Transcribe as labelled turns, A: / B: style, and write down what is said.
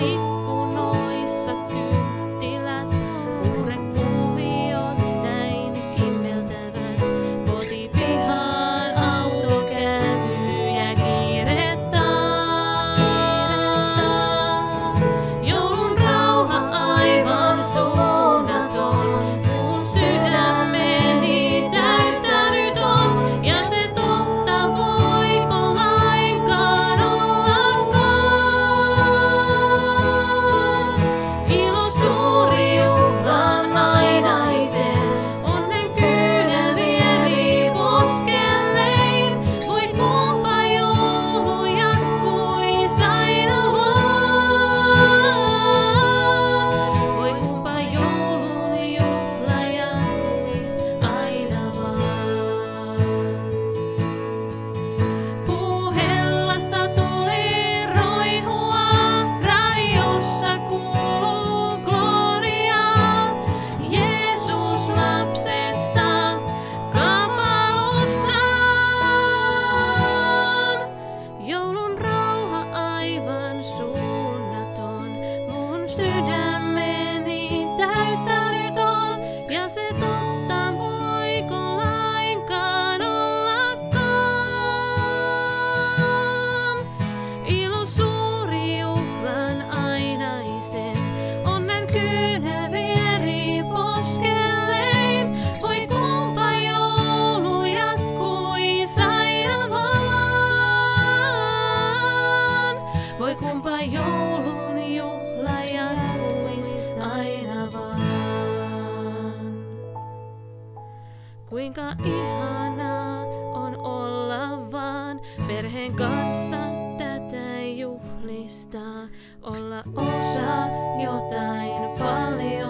A: ikkunoissa kynttilät, kuviot näin kimmeltävät. Kotipihaan auto kääntyy ja kiirettä. Joulun rauha aivan suunnaton, mun sydämeni täyttänyt on, ja se totta voiko lainkaan ollakaan. Ilo suuri juhlan ainaisen, onnen kyynel vieri poskellein. Voi kumpa joulu jatkuis aina vaan. Voi kumpa joulun juhla jatkuis aina vaan. Puhellassa tuli roihua, radiossa kuuluu gloria. Jeesus lapsesta kamalussaan. Joulun rauha aivan suunnaton, mun sydämeni täyttänyt on, ja se totta voiko lainkaan ollakaan. Ilo suuri juhlan ainaisen, onnen kyynel vieri poskellein. Voi kumpa joulu jatkuis aina vaan. Voi kumpa joulun juhla jatkuis aina vaan. Kuinka ihanaa on olla vaan perheen kanssa tätä juhlistaa, olla osa jotain paljon